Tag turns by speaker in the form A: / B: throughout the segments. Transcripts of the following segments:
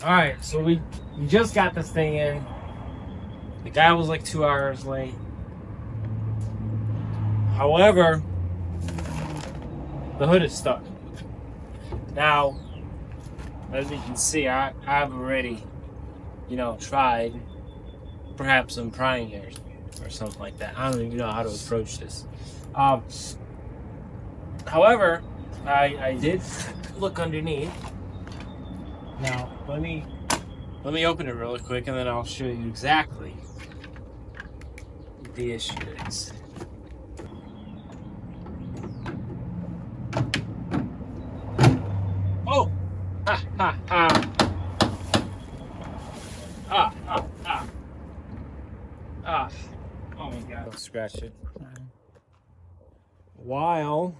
A: Alright, so we just got this thing in. The guy was like 2 hours late. However, the hood is stuck. Now, as you can see, I've already, tried perhaps some prying air or something like that. I don't even know how to approach this. However, I did look underneath. Now, let me open it really quick, and then I'll show you exactly what the issue is. Oh! Ha ha ha! Oh my god. Don't scratch it. While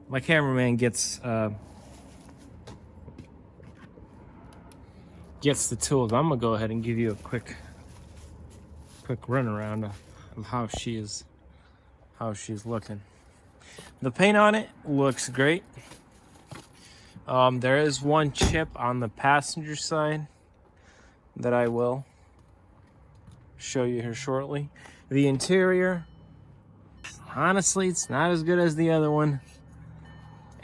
A: my cameraman gets the tools, I'm gonna go ahead and give you a quick runaround of how she's looking. The paint on it looks great. There is one chip on the passenger side that I will show you here shortly. The interior, honestly, it's not as good as the other one.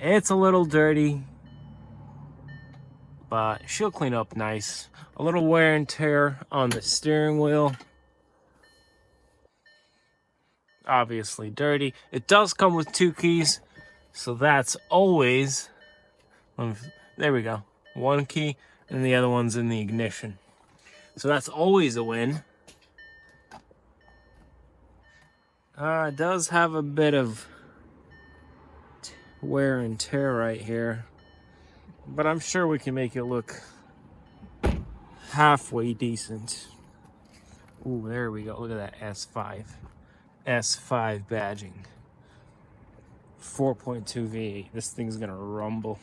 A: It's a little dirty, but she'll clean up nice. A little wear and tear on the steering wheel. Obviously dirty. It does come with 2 keys, so that's always, there we go, 1 key and the other one's in the ignition. So that's always a win. It does have a bit of wear and tear right here, but I'm sure we can make it look halfway decent. Ooh, there we go. Look at that S5 badging, 4.2 V8. This thing's gonna rumble,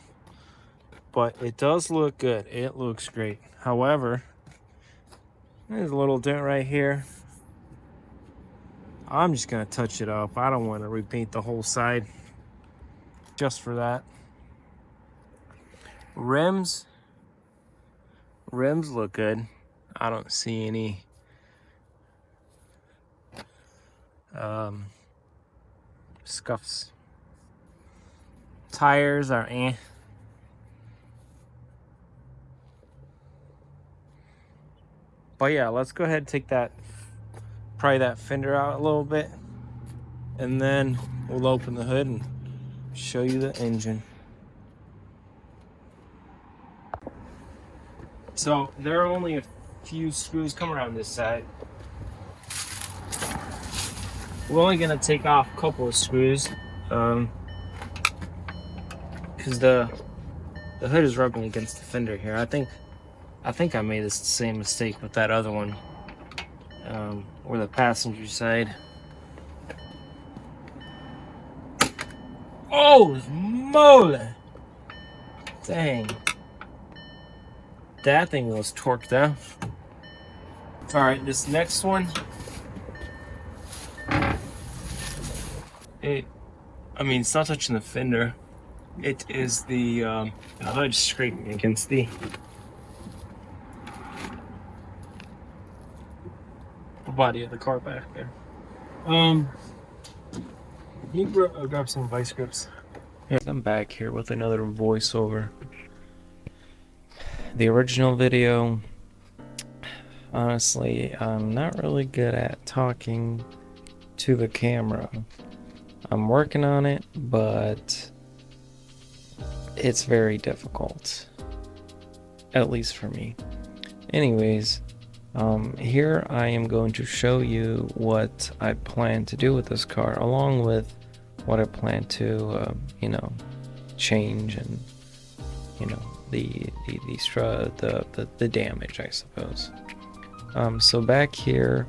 A: but it does look good. It looks great. However, there's a little dent right here. I'm just gonna touch it up. I don't want to repaint the whole side just for that. Rims look good. I don't see any scuffs. Tires are But yeah, let's go ahead and take that, pry that fender out a little bit, and then we'll open the hood and show you the engine. So there are only a few screws come around this side. We're only gonna take off a couple of screws because the hood is rubbing against the fender here. I think I made the same mistake with that other one, or the passenger side. Oh, moly! Dang. That thing was torqued out. Alright, this next one, it's not touching the fender. It is the hood scraping against the body of the car back there. You grab some vice grips. Yeah, I'm back here with another voiceover. The original video, honestly, I'm not really good at talking to the camera. I'm working on it, but it's very difficult, at least for me. Anyways, here I am going to show you what I plan to do with this car, along with what I plan to, change, and the damage, I suppose. So back here,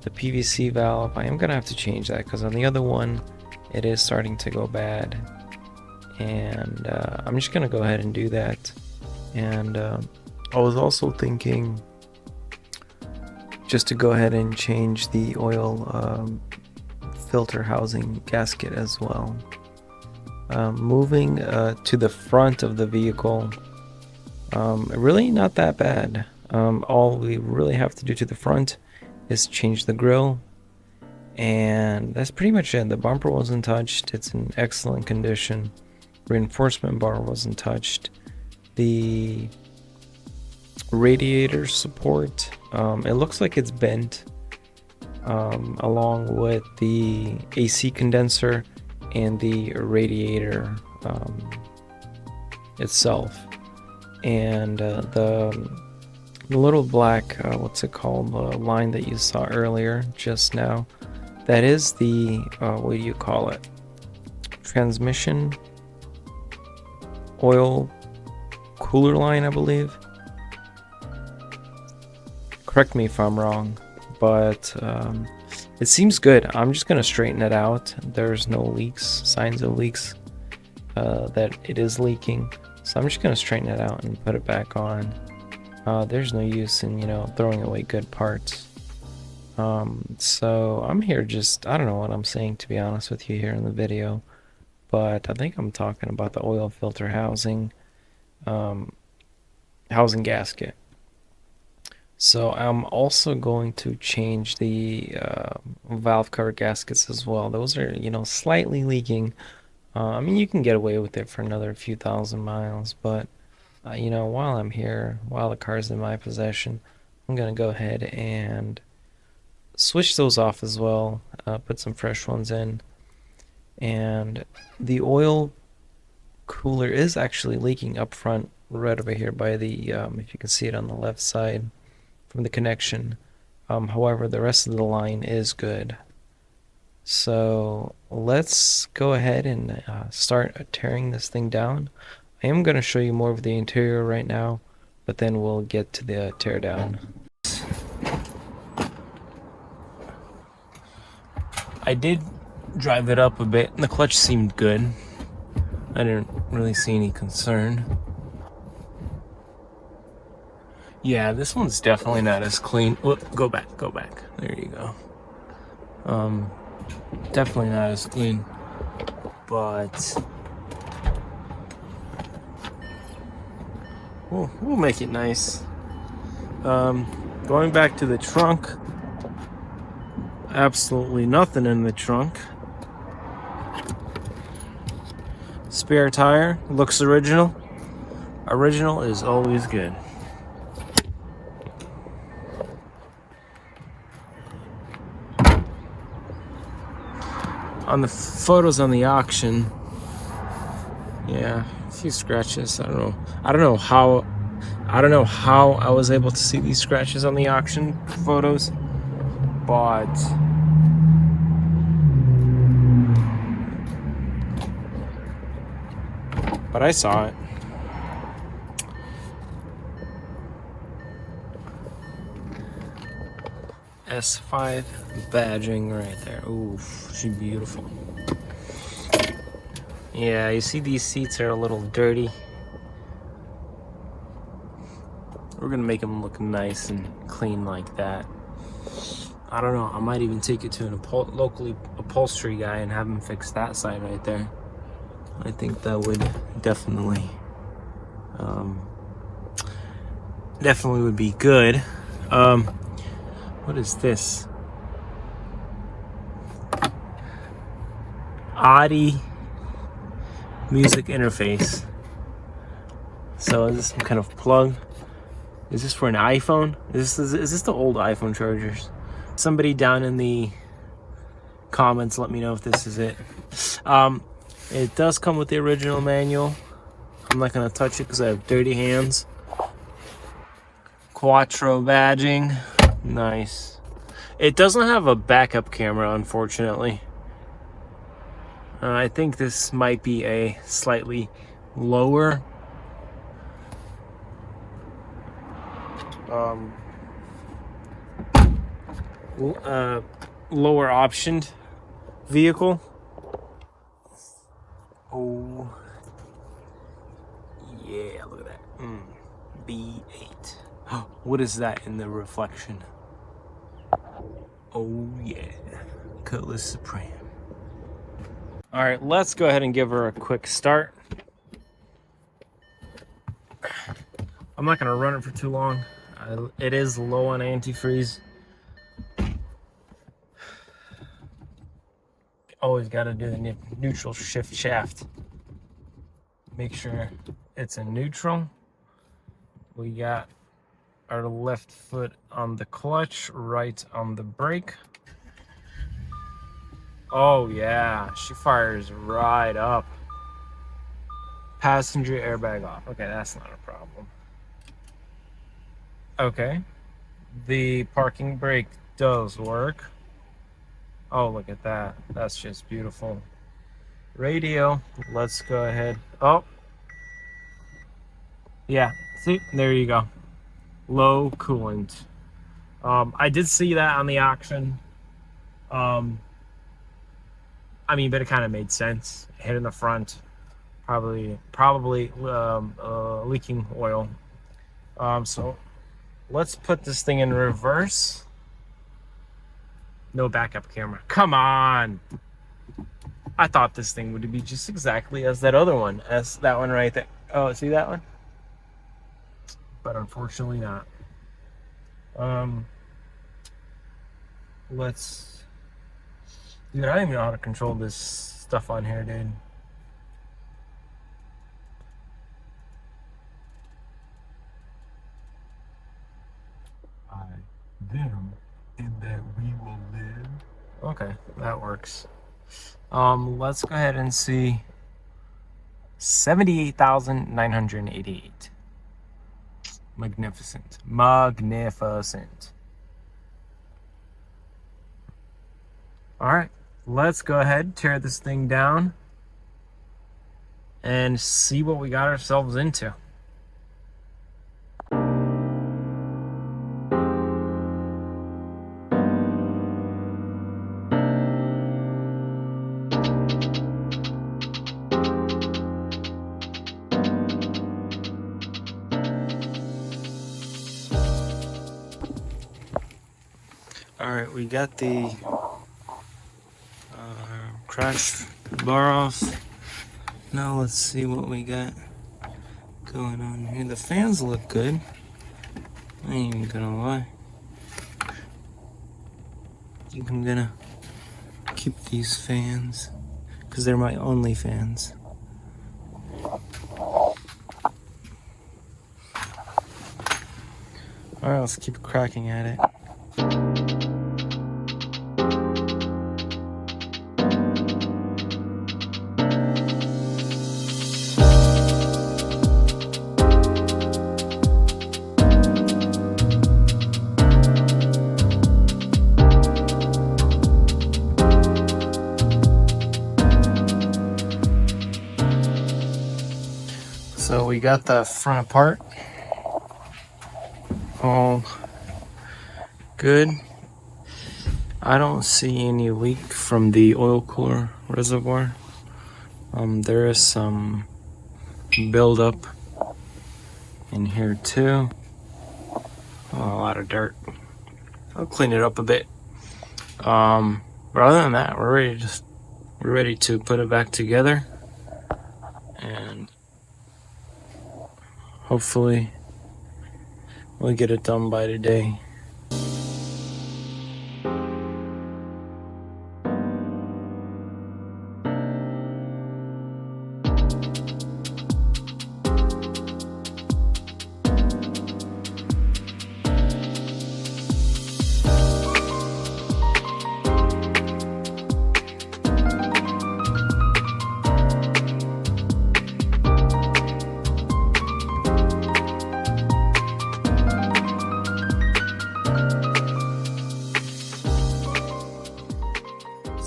A: the PVC valve, I am gonna have to change that because on the other one, it is starting to go bad, and I'm just gonna go ahead and do that. And I was also thinking just to go ahead and change the oil filter housing gasket as well. Moving to the front of the vehicle, Really not that bad. All we really have to do to the front is change the grille, and that's pretty much it. The bumper wasn't touched. It's in excellent condition. Reinforcement bar wasn't touched. The radiator support, it looks like it's bent, along with the AC condenser and the radiator itself. And the little black, what's it called, the line that you saw earlier just now, that is the what do you call it, transmission oil cooler line, I believe. Correct me if I'm wrong, but it seems good. I'm just gonna straighten it out. There's no leaks, signs of leaks, that it is leaking, so I'm just gonna straighten it out and put it back on. There's no use in, you know, throwing away good parts. So I'm here just, I don't know what I'm saying, to be honest with you, here in the video, but I think I'm talking about the oil filter housing gasket. So I'm also going to change the valve cover gaskets as well. Those are, you know, slightly leaking. I mean, you can get away with it for another few thousand miles, but you know, while I'm here, while the car's in my possession, I'm gonna go ahead and switch those off as well, put some fresh ones in. And the oil cooler is actually leaking up front, right over here by the, if you can see it on the left side from the connection. However, the rest of the line is good. So let's go ahead and start tearing this thing down. I am going to show you more of the interior right now, but then we'll get to the tear down. I did drive it up a bit, and the clutch seemed good. I didn't really see any concern. Yeah, this one's definitely not as clean. Whoop, go back. There you go. Definitely not as clean, but we'll make it nice. Going back to the trunk, absolutely nothing in the trunk. Spare tire looks original. Original is always good. On the photos on the auction, yeah, a few scratches. I don't know how I was able to see these scratches on the auction photos, but I saw it. S5 badging right there. Oof, she's beautiful. Yeah, you see these seats are a little dirty. We're gonna make them look nice and clean like that. I don't know, I might even take it to an locally upholstery guy and have him fix that side right there. I think that would definitely would be good. What is this? Audi music interface. So is this some kind of plug? Is this for an iPhone? Is this the old iPhone chargers? Somebody down in the comments, let me know if this is it. It does come with the original manual. I'm not gonna touch it because I have dirty hands. Quattro badging, nice. It doesn't have a backup camera, unfortunately. I think this might be a slightly lower lower optioned vehicle. Oh yeah, look at that. B8. What is that in the reflection? Oh yeah, Cutlass Supreme. All right, let's go ahead and give her a quick start. I'm not gonna run it for too long. It is low on antifreeze. Always got to do the neutral shift shaft. Make sure it's in neutral. We got our left foot on the clutch, right on the brake. Oh yeah, she fires right up. Passenger airbag off. Okay, that's not a problem. Okay, the parking brake does work. Oh, look at that. That's just beautiful. Radio, let's go ahead. Oh, yeah, see, there you go. Low coolant. I did see that on the auction. Um, I mean, but it kind of made sense. Hit in the front, probably leaking oil. So let's put this thing in reverse. No backup camera. Come on. I thought this thing would be just exactly as that other one, as that one right there. Oh, see that one? But unfortunately not. Let's. Dude, I don't even know how to control this stuff on here, dude.
B: Them in that we will live.
A: Okay, that works. Let's go ahead and see 78,988. Magnificent. Magnificent. All right, let's go ahead, tear this thing down, and see what we got ourselves into. All right, we got the crash bar off. Now let's see what we got going on here. The fans look good. I ain't even gonna lie. I think I'm gonna keep these fans because they're my only fans. All right, let's keep cracking at it. So we got the front apart. All good. I don't see any leak from the oil cooler reservoir. There is some buildup in here too. Oh, a lot of dirt. I'll clean it up a bit. But other than that, we're ready to put it back together, and hopefully we'll get it done by today.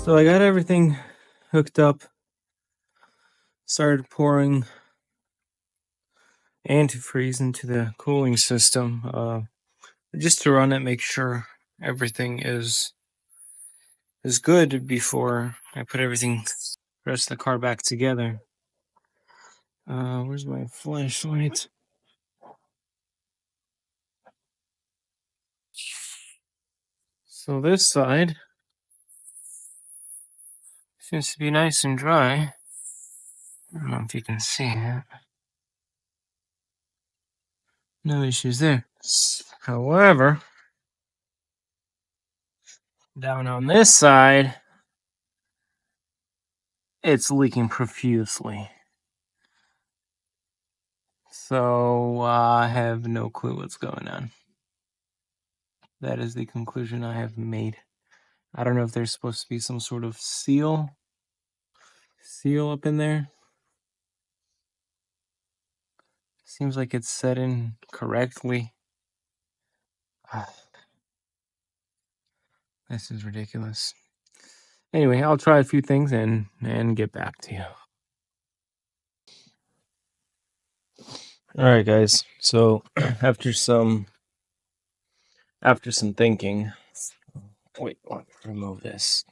A: So I got everything hooked up, started pouring antifreeze into the cooling system, just to run it, make sure everything is good before I put everything, the rest of the car back together. Where's my flashlight? So this side seems to be nice and dry. I don't know if you can see it. No issues there. However, down on this side, it's leaking profusely. So I have no clue what's going on. That is the conclusion I have made. I don't know if there's supposed to be some sort of seal up in there. Seems like it's set in correctly. This is ridiculous. Anyway, I'll try a few things and get back to you. All right, guys. So after some thinking, wait, let me remove this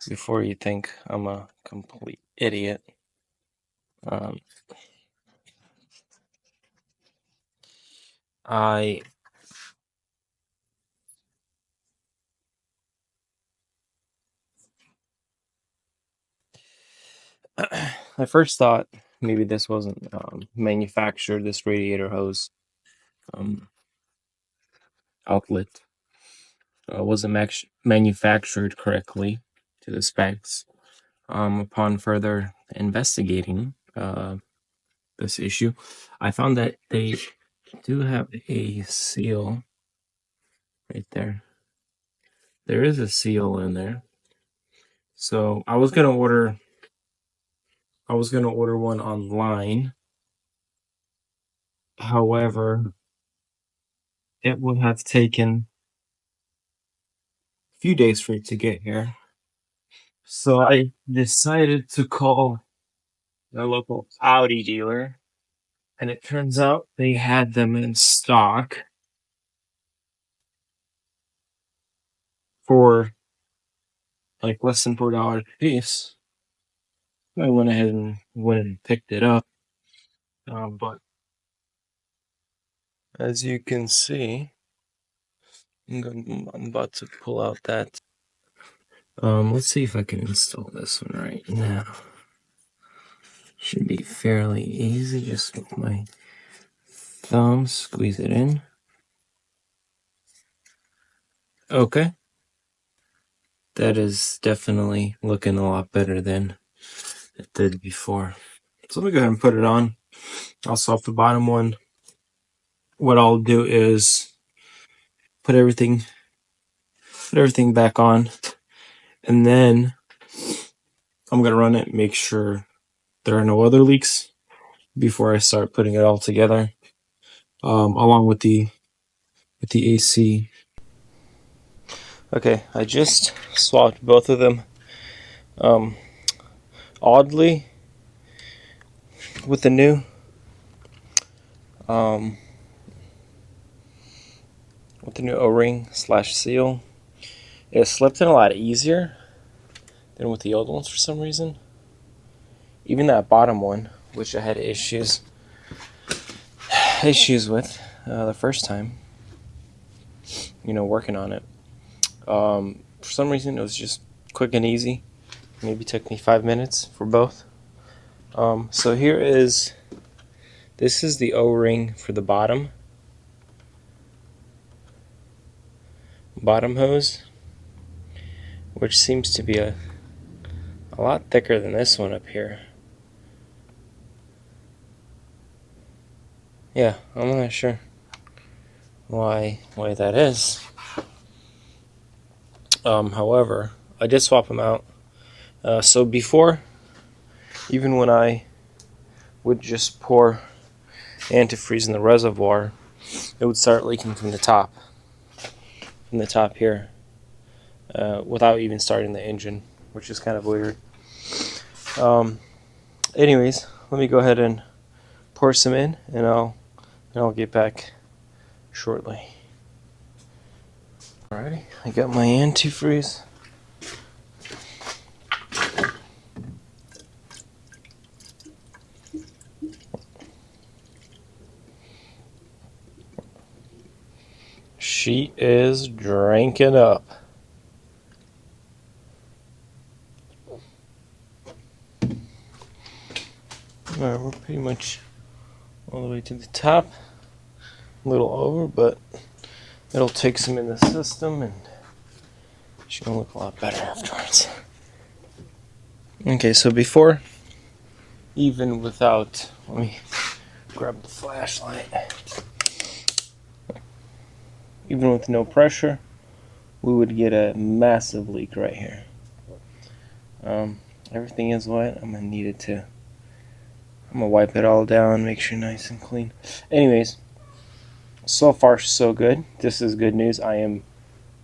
A: before you think I'm a complete idiot. I first thought maybe this wasn't manufactured, this radiator hose outlet wasn't manufactured correctly to the specs. Upon further investigating this issue, I found that they do have a seal right there. There is a seal in there. So I was gonna order one online. However, it would have taken a few days for it to get here. So I decided to call the local Audi dealer, and it turns out they had them in stock for like less than $4 a piece. I went ahead and picked it up. But as you can see, I'm about to pull out that. Let's see if I can install this one right now. Should be fairly easy, just with my thumb, squeeze it in. Okay. That is definitely looking a lot better than it did before. So let me go ahead and put it on. Also off the bottom one, what I'll do is put everything back on, and then I'm gonna run it, make sure there are no other leaks before I start putting it all together, along with the AC. Okay, I just swapped both of them. Oddly, with the new O-ring / seal, it slipped in a lot easier than with the old ones for some reason. Even that bottom one, which I had issues with the first time, working on it. For some reason, it was just quick and easy. Maybe took me 5 minutes for both. So this is the O-ring for the bottom hose, which seems to be a lot thicker than this one up here. Yeah, I'm not sure why that is. However, I did swap them out. So before, even when I would just pour antifreeze in the reservoir, it would start leaking from the top here, without even starting the engine, which is kind of weird. Anyways, let me go ahead and pour some in, and I'll get back shortly. Alrighty, I got my antifreeze. She is drinking up. Alright, we're pretty much all the way to the top. a little over, but it'll take some in the system and she's gonna look a lot better afterwards. Okay, so before, even without, let me grab the flashlight. Even with no pressure, we would get a massive leak right here. Everything is wet. I'm gonna wipe it all down, make sure nice and clean. Anyways, so far so good. This is good news. I am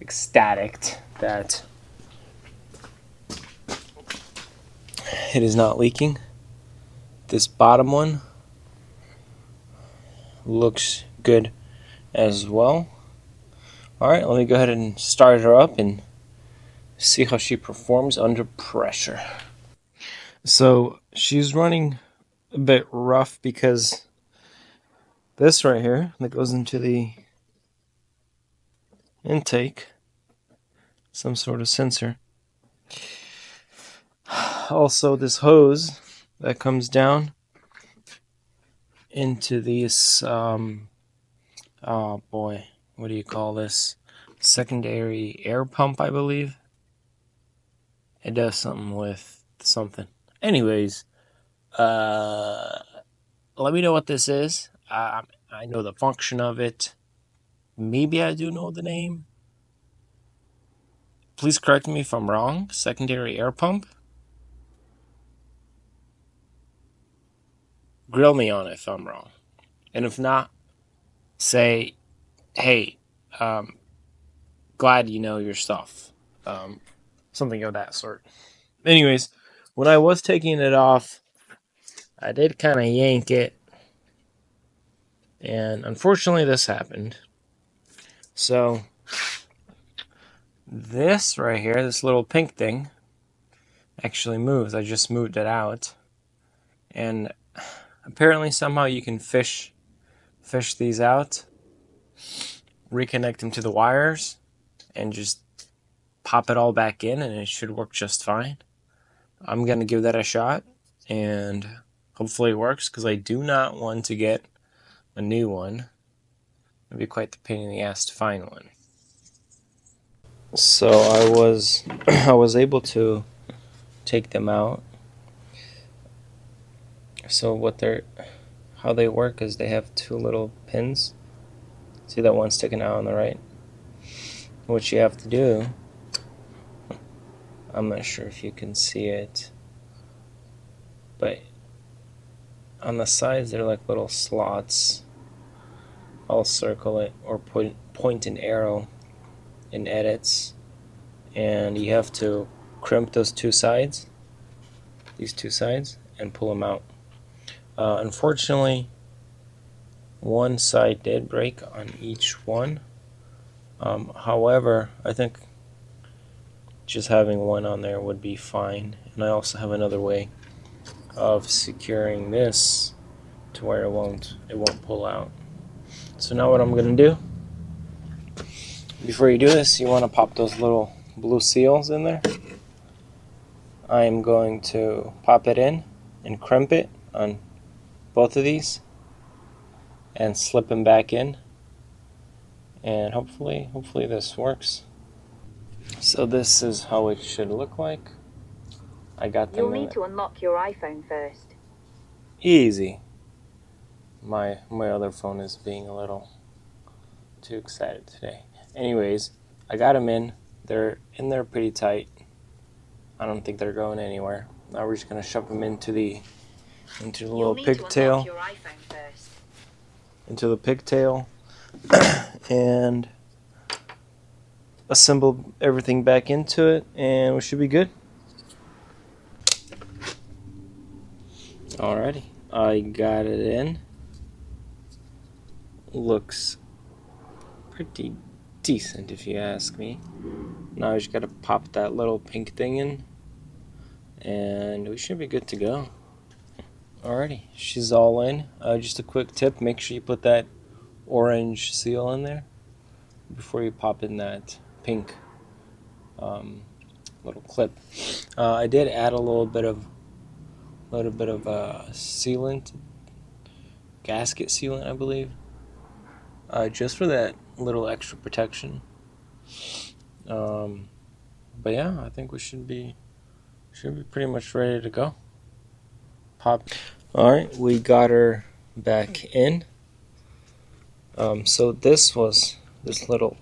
A: ecstatic that it is not leaking. This bottom one looks good as well. Alright, let me go ahead and start her up and see how she performs under pressure. So she's running a bit rough because this right here that goes into the intake, some sort of sensor. Also, this hose that comes down into these, oh boy, what do you call this? Secondary air pump, I believe. It does something with something. Anyways, let me know what this is. I know the function of it. Maybe I do know the name. Please correct me if I'm wrong. Secondary air pump? Grill me on it if I'm wrong. And if not, say, hey, glad you know your stuff. Something of that sort. Anyways, when I was taking it off, I did kind of yank it. And unfortunately, this happened. So, this right here, this little pink thing, actually moves. I just moved it out. And apparently somehow you can fish these out, reconnect them to the wires, and just pop it all back in, and it should work just fine. I'm going to give that a shot, and hopefully it works, because I do not want to get a new one. It'd be quite the pain in the ass to find one. So I was able to take them out. So how they work is they have two little pins. See that one sticking out on the right? What you have to do, I'm not sure if you can see it, but on the sides they're like little slots. I'll circle it or point an arrow in edits, and you have to crimp those these two sides, and pull them out. Unfortunately, one side did break on each one. However, I think just having one on there would be fine. And I also have another way of securing this to where it won't pull out. So now what I'm gonna do, before you do this, you want to pop those little blue seals in there. I'm going to pop it in and crimp it on both of these and slip them back in, and hopefully this works. So this is how it should look like. I got them.
C: You'll need to unlock your iPhone first.
A: Easy. My other phone is being a little too excited today. Anyways, I got them in. They're in there pretty tight. I don't think they're going anywhere. Now we're just gonna shove them into the little pigtail. Into the pigtail, and assemble everything back into it, and we should be good. Alrighty, I got it in. Looks pretty decent if you ask me. Now I just gotta pop that little pink thing in, and we should be good to go. Alrighty, she's all in. Just a quick tip, make sure you put that orange seal in there before you pop in that pink little clip. I did add a little bit of sealant, gasket sealant, I believe. just for that little extra protection. But yeah, I think we should be pretty much ready to go. Pop. All right, we got her back in. So this little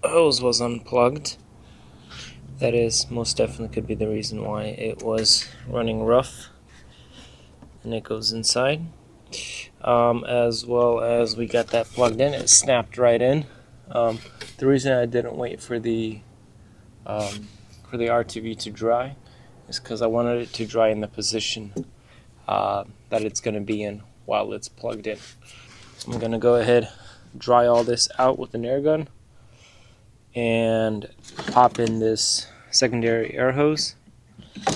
A: hose was unplugged. That is most definitely could be the reason why it was running rough. And it goes inside. As well as we got that plugged in, it snapped right in. The reason I didn't wait for the RTV to dry is because I wanted it to dry in the position that it's going to be in while it's plugged in. I'm going to go ahead, dry all this out with an air gun, and pop in this secondary air hose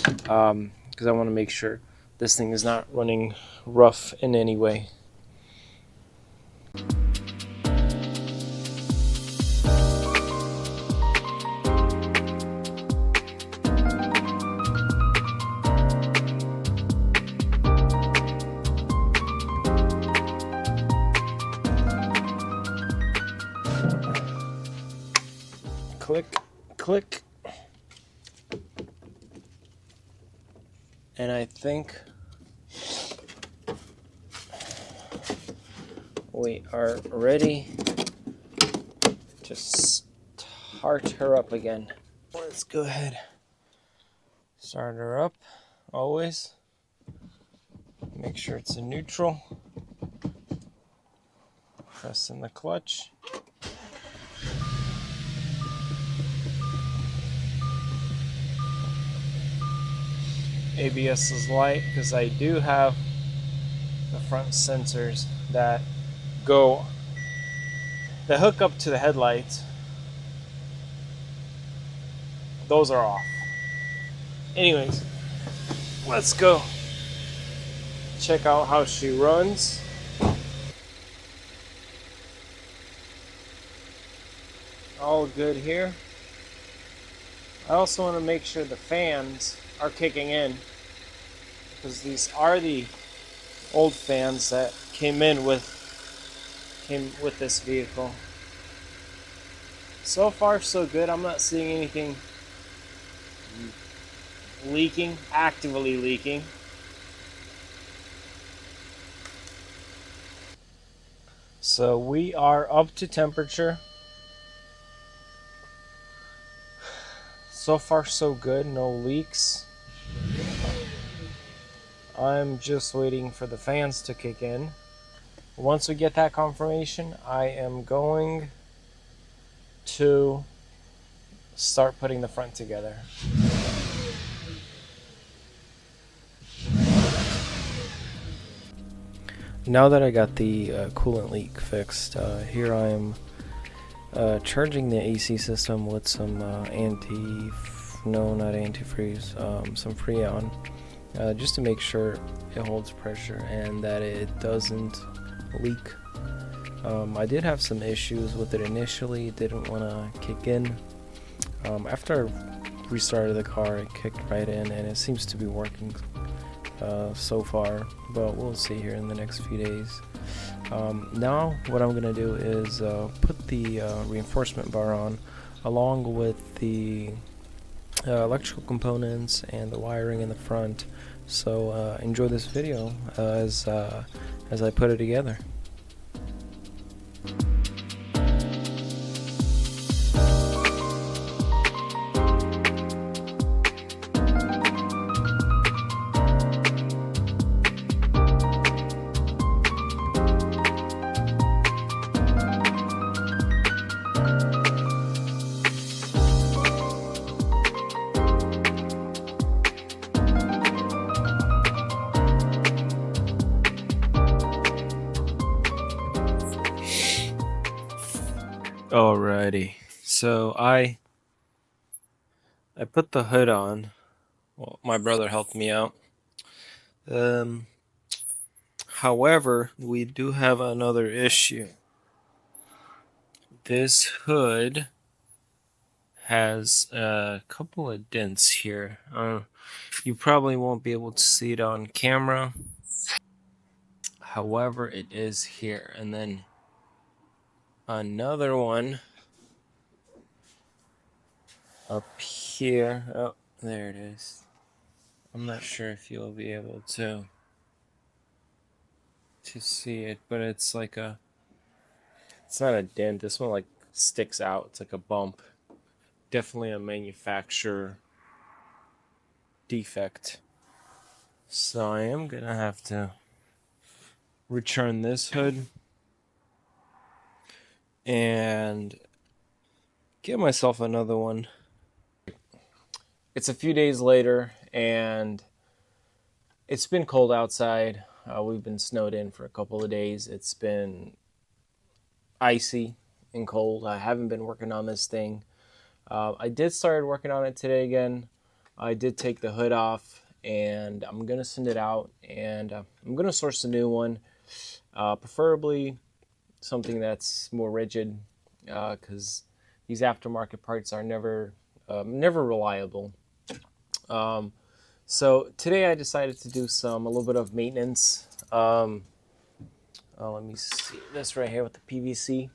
A: because I want to make sure this thing is not running rough in any way. Click, click. And I think we are ready to start her up again. Let's go ahead. Start her up, always. Make sure it's in neutral. Press in the clutch. ABS is light because I do have the front sensors that hook up to the headlights. Those are off. Anyways, let's go check out how she runs. All good here. I also want to make sure the fans are kicking in, because these are the old fans that came with this vehicle. So far so good. I'm not seeing anything leaking, actively leaking. So we are up to temperature. So far so good, no leaks. I'm just waiting for the fans to kick in. Once we get that confirmation, I am going to start putting the front together. Now that I got the coolant leak fixed, here I am charging the AC system with some not antifreeze, some Freon, just to make sure it holds pressure and that it doesn't leak. I did have some issues with it initially. It didn't want to kick in. After I restarted the car, it kicked right in, and it seems to be working so far, but we'll see here in the next few days. Now what I'm gonna do is put the reinforcement bar on, along with the electrical components and the wiring in the front. So enjoy this video as I put it together. Alrighty, so I put the hood on. Well, my brother helped me out. However, we do have another issue. This hood has a couple of dents here. You probably won't be able to see it on camera. However, it is here, and then another one up here. Oh, there it is. I'm not sure if you'll be able to see it, but it's like it's not a dent. This one like sticks out. It's like a bump. Definitely a manufacturer defect. So I am gonna have to return this hood and get myself another one. It's a few days later and it's been cold outside. We've been snowed in for a couple of days. It's been icy and cold. I haven't been working on this thing. I did start working on it today again. I did take the hood off and I'm gonna send it out, and I'm gonna source a new one, preferably something that's more rigid, because these aftermarket parts are never reliable. So today I decided to do a little bit of maintenance. Let me see this right here with the PVC.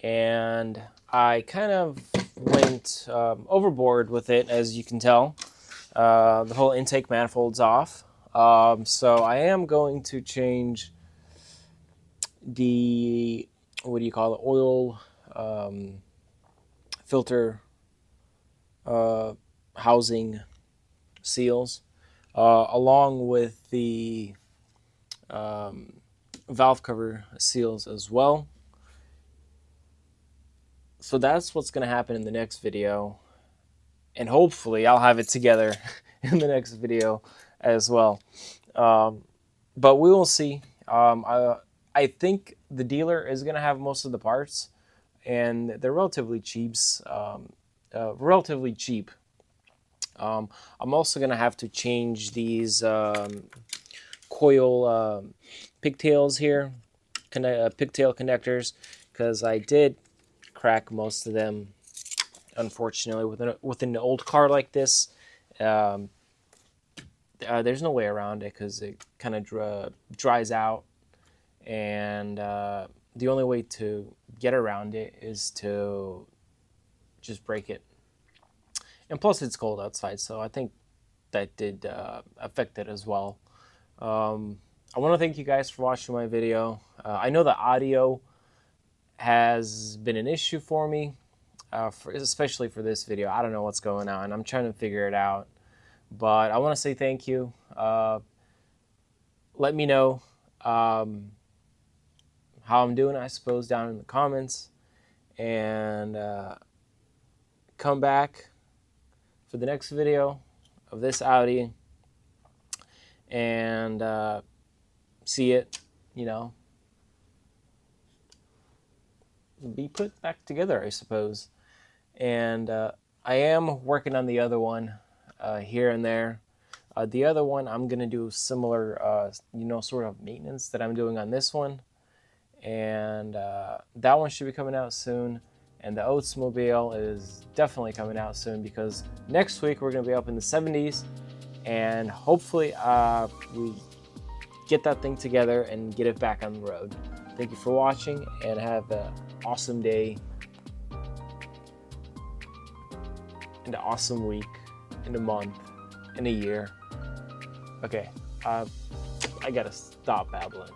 A: And I kind of went overboard with it, as you can tell. The whole intake manifold's off. So I am going to change the, what do you call it, oil filter housing seals, along with the valve cover seals as well. So that's what's going to happen in the next video, and hopefully I'll have it together in the next video as well. But we will see. I think the dealer is going to have most of the parts, and they're relatively cheap. I'm also going to have to change these coil pigtails here, pigtail connectors, because I did crack most of them, unfortunately. With an old car like this, there's no way around it because it kind of dries out, and the only way to get around it is to just break it. And plus it's cold outside, so I think that did affect it as well. I want to thank you guys for watching my video. I know the audio has been an issue for me, especially for this video. I don't know what's going on. I'm trying to figure it out. But I want to say thank you. Let me know how I'm doing, I suppose, down in the comments. And come back for the next video of this Audi and see it, be put back together, I suppose. And I am working on the other one here and there. The other one, I'm going to do similar, sort of maintenance that I'm doing on this one. And that one should be coming out soon. And the Oldsmobile is definitely coming out soon, because next week we're going to be up in the 70s. And hopefully we get that thing together and get it back on the road. Thank you for watching, and have an awesome day, and an awesome week, and a month, and a year. Okay, I gotta stop babbling.